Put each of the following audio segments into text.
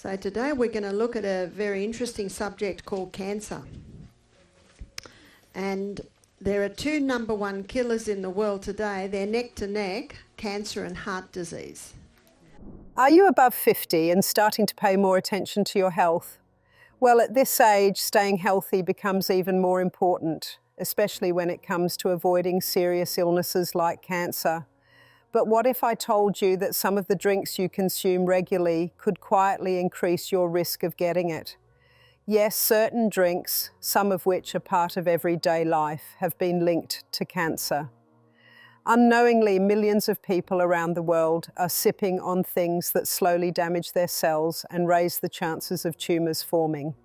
So today we're going to look at a very interesting subject called cancer. And there are two number one killers in the world today. They're neck to neck, cancer and heart disease. Are you above 50 and starting to pay more attention to your health? Well, at this age, staying healthy becomes even more important, especially when it comes to avoiding serious illnesses like cancer. But what if I told you that some of the drinks you consume regularly could quietly increase your risk of getting it? Yes, certain drinks, some of which are part of everyday life, have been linked to cancer. Unknowingly, millions of people around the world are sipping on things that slowly damage their cells and raise the chances of tumours forming.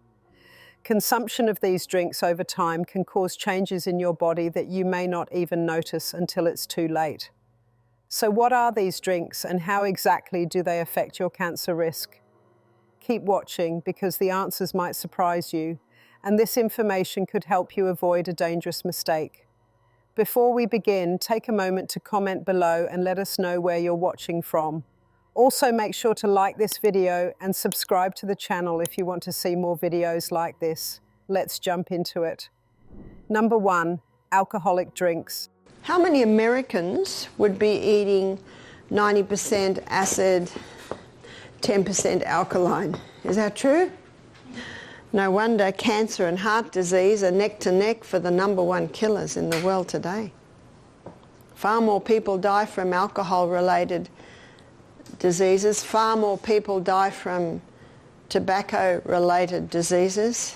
Consumption of these drinks over time can cause changes in your body that you may not even notice until it's too late. So what are these drinks and how exactly do they affect your cancer risk? Keep watching because the answers might surprise you, and this information could help you avoid a dangerous mistake. Before we begin, take a moment to comment below and let us know where you're watching from. Also, make sure to like this video and subscribe to the channel if you want to see more videos like this. Let's jump into it. Number 1, alcoholic drinks. How many Americans would be eating 90% acid, 10% alkaline? Is that true? No wonder cancer and heart disease are neck to neck for the number one killers in the world today. Far more people die from alcohol-related diseases, far more people die from tobacco-related diseases,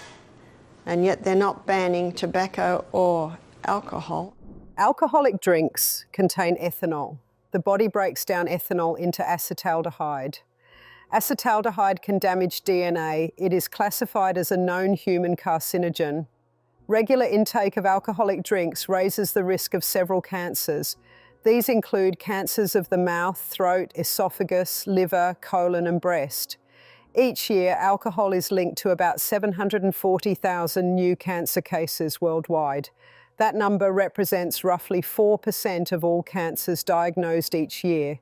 and yet they're not banning tobacco or alcohol. Alcoholic drinks contain ethanol. The body breaks down ethanol into acetaldehyde. Acetaldehyde can damage DNA. It is classified as a known human carcinogen. Regular intake of alcoholic drinks raises the risk of several cancers. These include cancers of the mouth, throat, esophagus, liver, colon, and breast. Each year, alcohol is linked to about 740,000 new cancer cases worldwide. That number represents roughly 4% of all cancers diagnosed each year.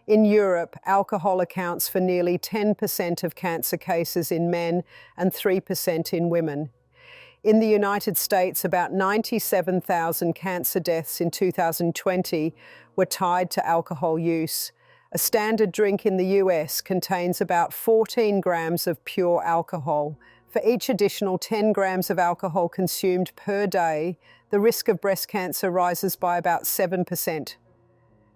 In Europe, alcohol accounts for nearly 10% of cancer cases in men and 3% in women. In the United States, about 97,000 cancer deaths in 2020 were tied to alcohol use. A standard drink in the US contains about 14 grams of pure alcohol. For each additional 10 grams of alcohol consumed per day, the risk of breast cancer rises by about 7%.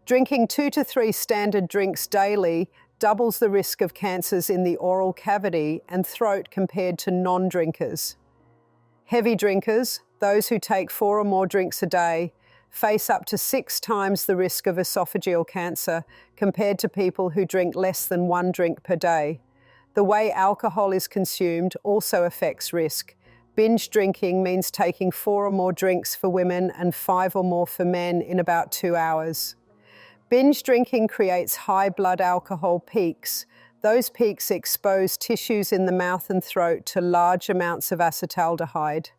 Drinking 2 to 3 standard drinks daily doubles the risk of cancers in the oral cavity and throat compared to non-drinkers. Heavy drinkers, those who take 4 or more drinks a day, face up to 6 times the risk of esophageal cancer compared to people who drink less than 1 drink per day. The way alcohol is consumed also affects risk. Binge drinking means taking 4 or more drinks for women and 5 or more for men in about 2 hours. Binge drinking creates high blood alcohol peaks. Those peaks expose tissues in the mouth and throat to large amounts of acetaldehyde.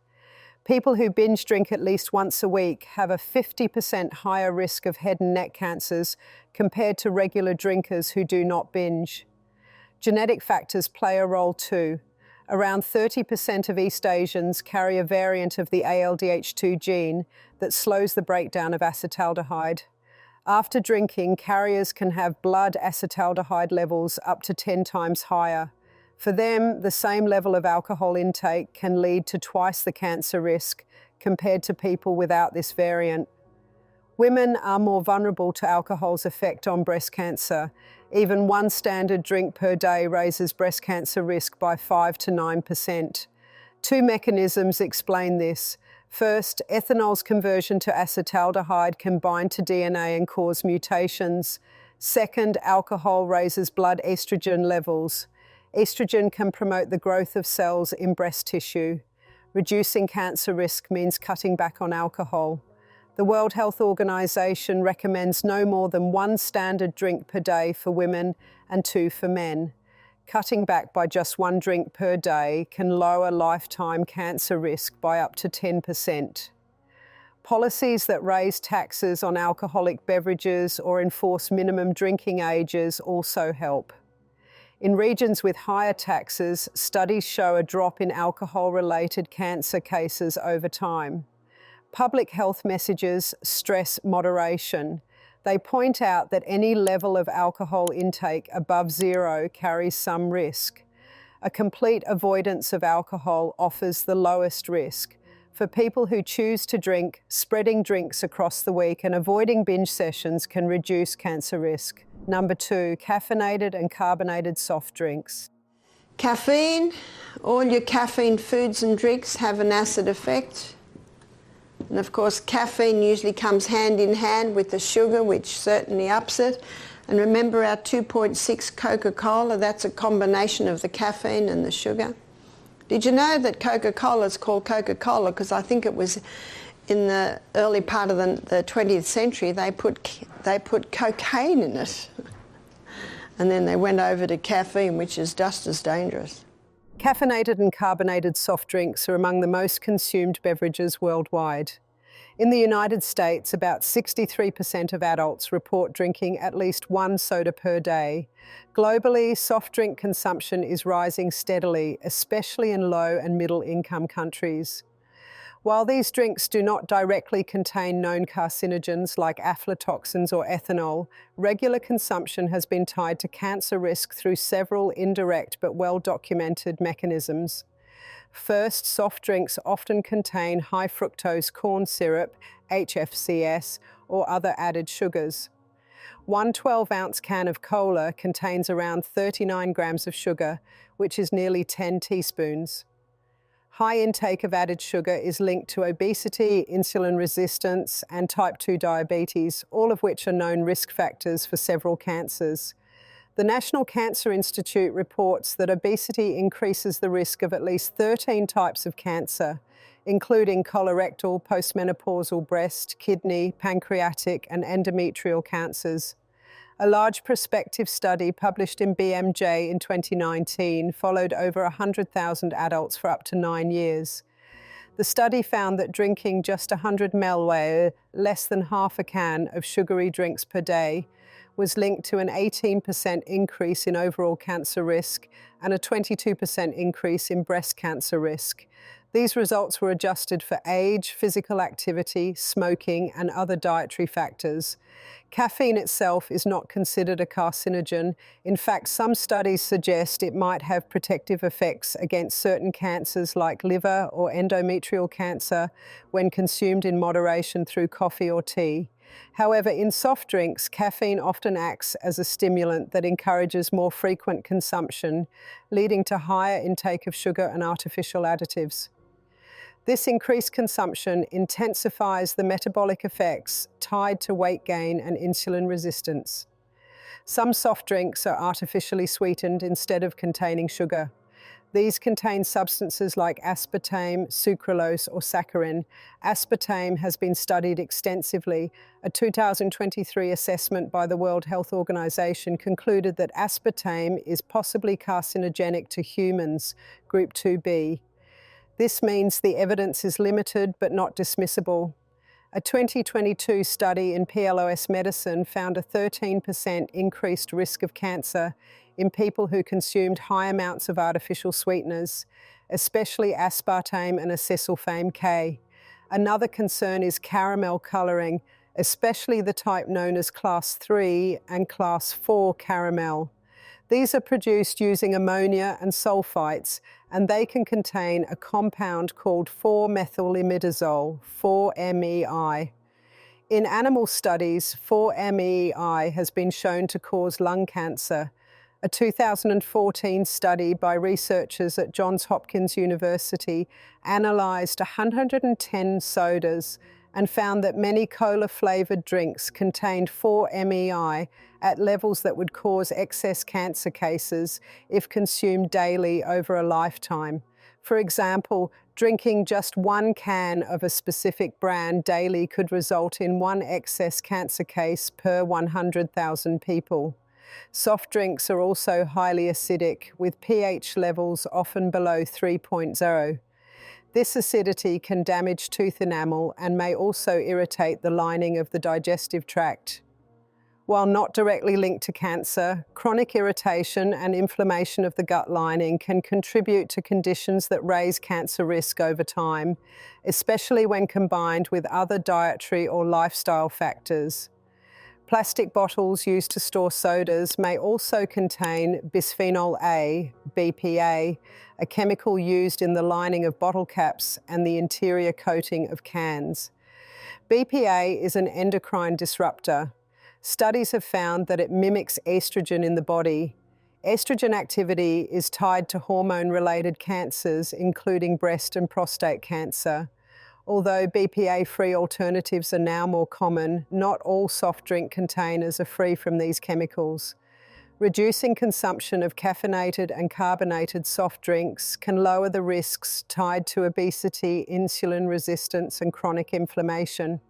People who binge drink at least once a week have a 50% higher risk of head and neck cancers compared to regular drinkers who do not binge. Genetic factors play a role too. Around 30% of East Asians carry a variant of the ALDH2 gene that slows the breakdown of acetaldehyde. After drinking, carriers can have blood acetaldehyde levels up to 10 times higher. For them, the same level of alcohol intake can lead to twice the cancer risk compared to people without this variant. Women are more vulnerable to alcohol's effect on breast cancer. Even 1 standard drink per day raises breast cancer risk by 5 to 9%. 2 mechanisms explain this. First, ethanol's conversion to acetaldehyde can bind to DNA and cause mutations. Second, alcohol raises blood estrogen levels. Estrogen can promote the growth of cells in breast tissue. Reducing cancer risk means cutting back on alcohol. The World Health Organization recommends no more than 1 standard drink per day for women and 2 for men. Cutting back by just 1 drink per day can lower lifetime cancer risk by up to 10%. Policies that raise taxes on alcoholic beverages or enforce minimum drinking ages also help. In regions with higher taxes, studies show a drop in alcohol-related cancer cases over time. Public health messages stress moderation. They point out that any level of alcohol intake above 0 carries some risk. A complete avoidance of alcohol offers the lowest risk. For people who choose to drink, spreading drinks across the week and avoiding binge sessions can reduce cancer risk. Number 2, caffeinated and carbonated soft drinks. Caffeine, all your caffeine foods and drinks have an acid effect. And of course, caffeine usually comes hand in hand with the sugar, which certainly ups it. And remember our 2.6 Coca-Cola, that's a combination of the caffeine and the sugar. Did you know that Coca-Cola is called Coca-Cola because I think it was in the early part of the 20th century they put cocaine in it. And then they went over to caffeine, which is just as dangerous. Caffeinated and carbonated soft drinks are among the most consumed beverages worldwide. In the United States, about 63% of adults report drinking at least one soda per day. Globally, soft drink consumption is rising steadily, especially in low and middle income countries. While these drinks do not directly contain known carcinogens like aflatoxins or ethanol, regular consumption has been tied to cancer risk through several indirect but well-documented mechanisms. First, soft drinks often contain high fructose corn syrup, HFCS, or other added sugars. One 12-ounce can of cola contains around 39 grams of sugar, which is nearly 10 teaspoons. High intake of added sugar is linked to obesity, insulin resistance, and type 2 diabetes, all of which are known risk factors for several cancers. The National Cancer Institute reports that obesity increases the risk of at least 13 types of cancer, including colorectal, postmenopausal breast, kidney, pancreatic, and endometrial cancers. A large prospective study published in BMJ in 2019 followed over 100,000 adults for up to 9 years. The study found that drinking just 100 ml, less than half a can, of sugary drinks per day was linked to an 18% increase in overall cancer risk and a 22% increase in breast cancer risk. These results were adjusted for age, physical activity, smoking, and other dietary factors. Caffeine itself is not considered a carcinogen. In fact, some studies suggest it might have protective effects against certain cancers like liver or endometrial cancer when consumed in moderation through coffee or tea. However, in soft drinks, caffeine often acts as a stimulant that encourages more frequent consumption, leading to higher intake of sugar and artificial additives. This increased consumption intensifies the metabolic effects tied to weight gain and insulin resistance. Some soft drinks are artificially sweetened instead of containing sugar. These contain substances like aspartame, sucralose, or saccharin. Aspartame has been studied extensively. A 2023 assessment by the World Health Organization concluded that aspartame is possibly carcinogenic to humans, group 2B. This means the evidence is limited but not dismissible. A 2022 study in PLOS Medicine found a 13% increased risk of cancer in people who consumed high amounts of artificial sweeteners, especially aspartame and acesulfame K. Another concern is caramel colouring, especially the type known as Class 3 and Class 4 caramel. These are produced using ammonia and sulfites, and they can contain a compound called 4-methylimidazole, 4-MEI. In animal studies, 4-MEI has been shown to cause lung cancer. A 2014 study by researchers at Johns Hopkins University analysed 110 sodas and found that many cola-flavoured drinks contained 4-MEI at levels that would cause excess cancer cases if consumed daily over a lifetime. For example, drinking just one can of a specific brand daily could result in one excess cancer case per 100,000 people. Soft drinks are also highly acidic, with pH levels often below 3.0. This acidity can damage tooth enamel and may also irritate the lining of the digestive tract. While not directly linked to cancer, chronic irritation and inflammation of the gut lining can contribute to conditions that raise cancer risk over time, especially when combined with other dietary or lifestyle factors. Plastic bottles used to store sodas may also contain bisphenol A, BPA, a chemical used in the lining of bottle caps and the interior coating of cans. BPA is an endocrine disruptor. Studies have found that it mimics estrogen in the body. Estrogen activity is tied to hormone-related cancers, including breast and prostate cancer. Although BPA-free alternatives are now more common, not all soft drink containers are free from these chemicals. Reducing consumption of caffeinated and carbonated soft drinks can lower the risks tied to obesity, insulin resistance, and chronic inflammation.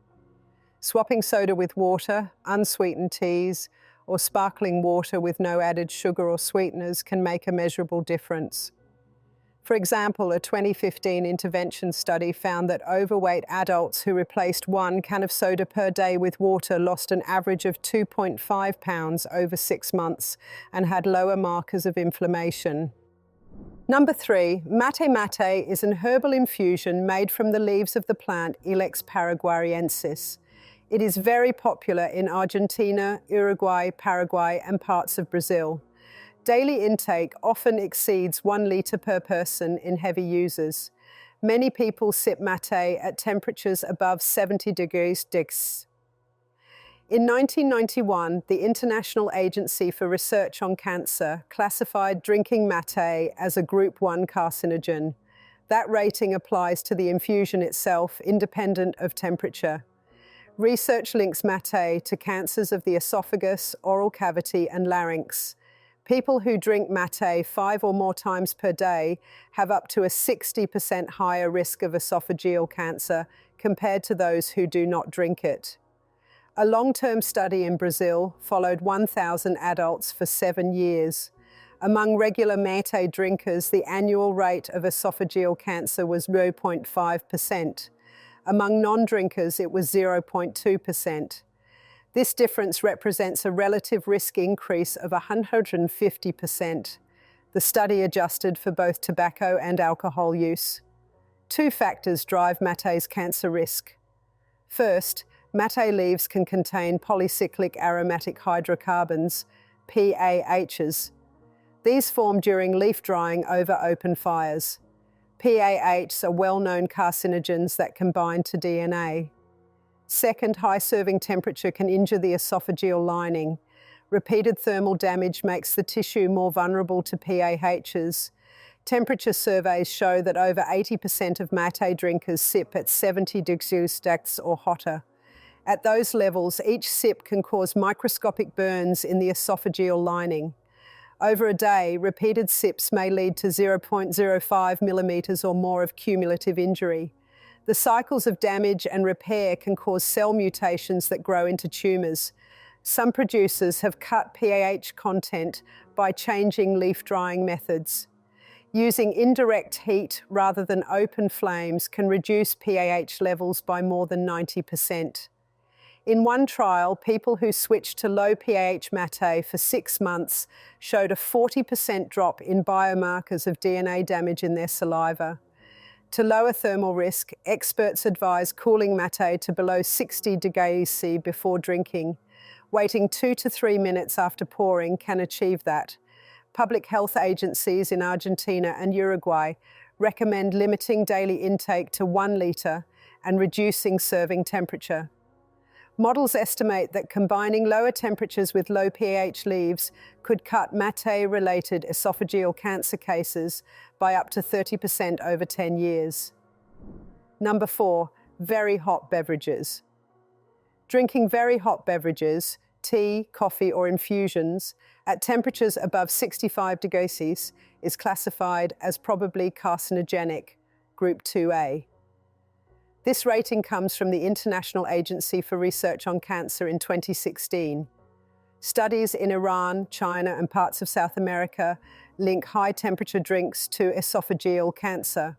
Swapping soda with water, unsweetened teas, or sparkling water with no added sugar or sweeteners can make a measurable difference. For example, a 2015 intervention study found that overweight adults who replaced 1 can of soda per day with water lost an average of 2.5 pounds over 6 months and had lower markers of inflammation. Number 3, mate mate is an herbal infusion made from the leaves of the plant Ilex paraguayensis. It is very popular in Argentina, Uruguay, Paraguay, and parts of Brazil. Daily intake often exceeds 1 litre per person in heavy users. Many people sip mate at temperatures above 70 degrees Celsius. In 1991, the International Agency for Research on Cancer classified drinking mate as a Group 1 carcinogen. That rating applies to the infusion itself, independent of temperature. Research links mate to cancers of the esophagus, oral cavity, and larynx. People who drink mate 5 or more times per day have up to a 60% higher risk of esophageal cancer compared to those who do not drink it. A long-term study in Brazil followed 1,000 adults for 7 years. Among regular mate drinkers, the annual rate of esophageal cancer was 0.5%. Among non-drinkers, it was 0.2%. This difference represents a relative risk increase of 150%. The study adjusted for both tobacco and alcohol use. 2 factors drive mate's cancer risk. First, mate leaves can contain polycyclic aromatic hydrocarbons, PAHs. These form during leaf drying over open fires. PAHs are well-known carcinogens that can bind to DNA. Second, high serving temperature can injure the esophageal lining. Repeated thermal damage makes the tissue more vulnerable to PAHs. Temperature surveys show that over 80% of mate drinkers sip at 70 degrees Celsius or hotter. At those levels, each sip can cause microscopic burns in the esophageal lining. Over a day, repeated sips may lead to 0.05 millimeters or more of cumulative injury. The cycles of damage and repair can cause cell mutations that grow into tumours. Some producers have cut PAH content by changing leaf drying methods. Using indirect heat rather than open flames can reduce PAH levels by more than 90%. In one trial, people who switched to low pH mate for 6 months showed a 40% drop in biomarkers of DNA damage in their saliva. To lower thermal risk, experts advise cooling mate to below 60 degrees C before drinking. Waiting 2 to 3 minutes after pouring can achieve that. Public health agencies in Argentina and Uruguay recommend limiting daily intake to 1 litre and reducing serving temperature. Models estimate that combining lower temperatures with low pH leaves could cut mate-related esophageal cancer cases by up to 30% over 10 years. Number 4, very hot beverages. Drinking very hot beverages, tea, coffee, or infusions at temperatures above 65 degrees Celsius is classified as probably carcinogenic, Group 2A. This rating comes from the International Agency for Research on Cancer in 2016. Studies in Iran, China, and parts of South America link high-temperature drinks to esophageal cancer.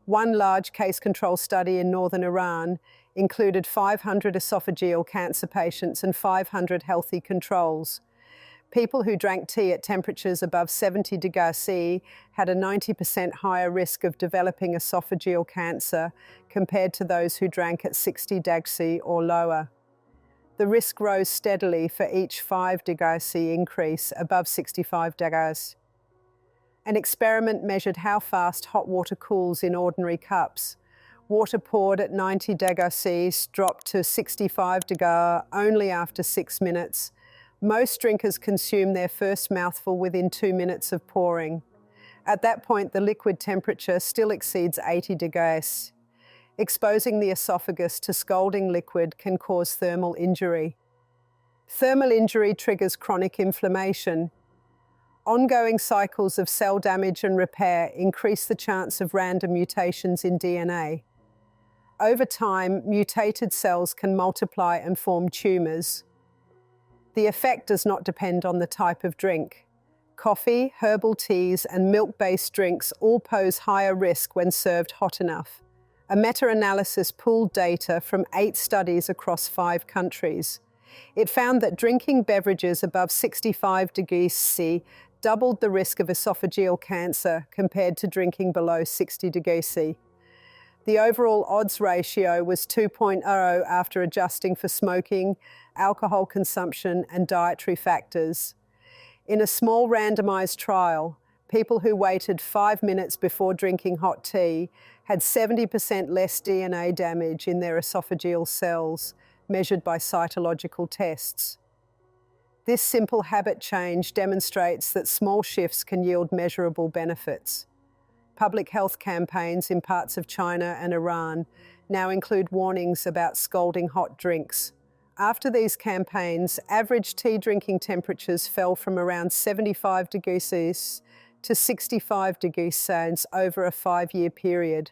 One large case-control study in northern Iran included 500 esophageal cancer patients and 500 healthy controls. People who drank tea at temperatures above 70 degrees C had a 90% higher risk of developing esophageal cancer compared to those who drank at 60 degrees C or lower. The risk rose steadily for each 5 degrees C increase above 65 degrees. An experiment measured how fast hot water cools in ordinary cups. Water poured at 90 degrees C dropped to 65 degrees only after 6 minutes. Most drinkers consume their first mouthful within 2 minutes of pouring. At that point, the liquid temperature still exceeds 80 degrees. Exposing the esophagus to scalding liquid can cause thermal injury. Thermal injury triggers chronic inflammation. Ongoing cycles of cell damage and repair increase the chance of random mutations in DNA. Over time, mutated cells can multiply and form tumors. The effect does not depend on the type of drink. Coffee, herbal teas, and milk-based drinks all pose higher risk when served hot enough. A meta-analysis pooled data from 8 studies across 5 countries. It found that drinking beverages above 65 degrees C doubled the risk of esophageal cancer compared to drinking below 60 degrees C. The overall odds ratio was 2.0 after adjusting for smoking, alcohol consumption, and dietary factors. In a small randomized trial, people who waited 5 minutes before drinking hot tea had 70% less DNA damage in their esophageal cells, measured by cytological tests. This simple habit change demonstrates that small shifts can yield measurable benefits. Public health campaigns in parts of China and Iran now include warnings about scalding hot drinks. After these campaigns, average tea drinking temperatures fell from around 75 degrees C to 65 degrees C over a 5-year period.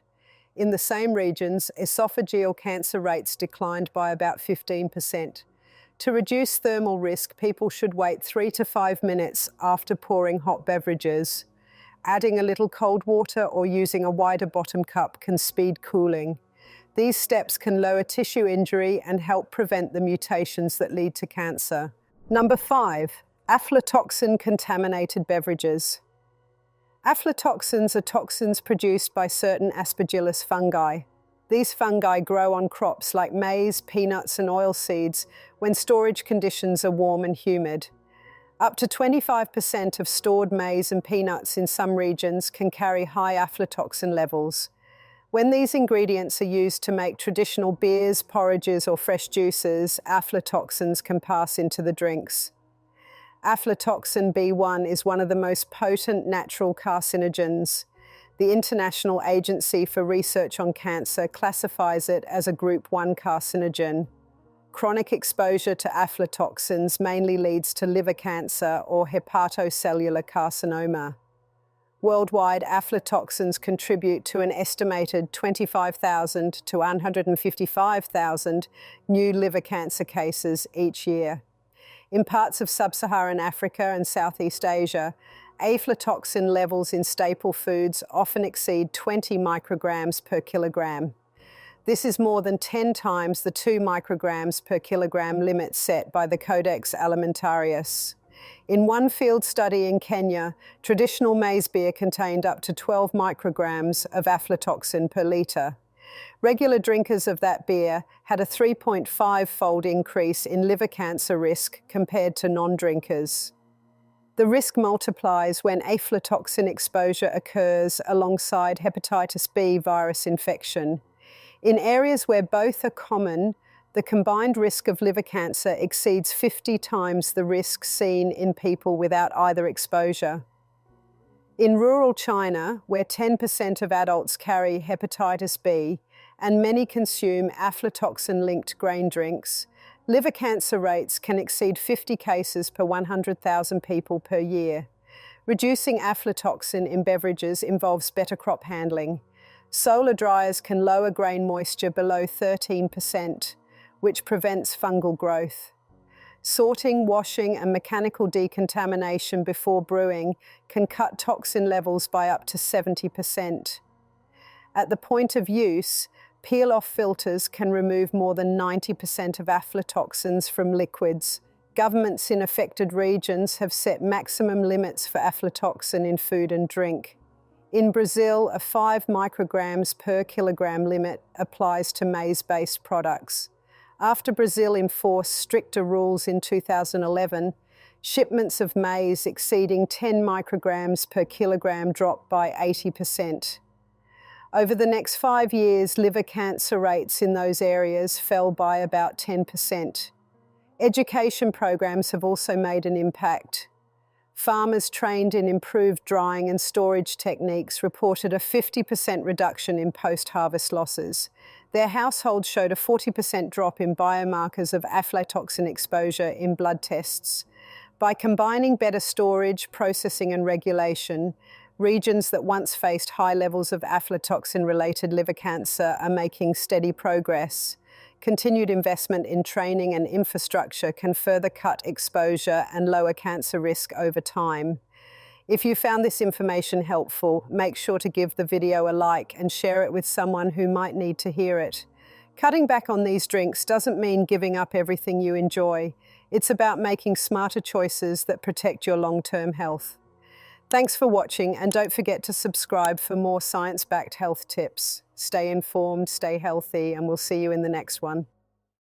In the same regions, esophageal cancer rates declined by about 15%. To reduce thermal risk, people should wait 3 to 5 minutes after pouring hot beverages. Adding a little cold water or using a wider bottom cup can speed cooling. These steps can lower tissue injury and help prevent the mutations that lead to cancer. Number 5, aflatoxin-contaminated beverages. Aflatoxins are toxins produced by certain Aspergillus fungi. These fungi grow on crops like maize, peanuts, and oilseeds when storage conditions are warm and humid. Up to 25% of stored maize and peanuts in some regions can carry high aflatoxin levels. When these ingredients are used to make traditional beers, porridges, or fresh juices, aflatoxins can pass into the drinks. Aflatoxin B1 is one of the most potent natural carcinogens. The International Agency for Research on Cancer classifies it as a Group 1 carcinogen. Chronic exposure to aflatoxins mainly leads to liver cancer or hepatocellular carcinoma. Worldwide, aflatoxins contribute to an estimated 25,000 to 155,000 new liver cancer cases each year. In parts of sub-Saharan Africa and Southeast Asia, aflatoxin levels in staple foods often exceed 20 micrograms per kilogram. This is more than 10 times the 2 micrograms per kilogram limit set by the Codex Alimentarius. In one field study in Kenya, traditional maize beer contained up to 12 micrograms of aflatoxin per litre. Regular drinkers of that beer had a 3.5-fold increase in liver cancer risk compared to non-drinkers. The risk multiplies when aflatoxin exposure occurs alongside hepatitis B virus infection. In areas where both are common, the combined risk of liver cancer exceeds 50 times the risk seen in people without either exposure. In rural China, where 10% of adults carry hepatitis B and many consume aflatoxin-linked grain drinks, liver cancer rates can exceed 50 cases per 100,000 people per year. Reducing aflatoxin in beverages involves better crop handling. Solar dryers can lower grain moisture below 13%, which prevents fungal growth. Sorting, washing, and mechanical decontamination before brewing can cut toxin levels by up to 70%. At the point of use, Peel-off filters can remove more than 90% of aflatoxins from liquids. Governments in affected regions have set maximum limits for aflatoxin in food and drink. In Brazil, a 5 micrograms per kilogram limit applies to maize-based products. After Brazil enforced stricter rules in 2011, shipments of maize exceeding 10 micrograms per kilogram dropped by 80%. Over the next 5 years, liver cancer rates in those areas fell by about 10%. Education programs have also made an impact. Farmers trained in improved drying and storage techniques reported a 50% reduction in post-harvest losses. Their households showed a 40% drop in biomarkers of aflatoxin exposure in blood tests. By combining better storage, processing and regulation, regions that once faced high levels of aflatoxin-related liver cancer are making steady progress. Continued investment in training and infrastructure can further cut exposure and lower cancer risk over time. If you found this information helpful, make sure to give the video a like and share it with someone who might need to hear it. Cutting back on these drinks doesn't mean giving up everything you enjoy. It's about making smarter choices that protect your long-term health. Thanks for watching, and don't forget to subscribe for more science-backed health tips. Stay informed, stay healthy, and we'll see you in the next one.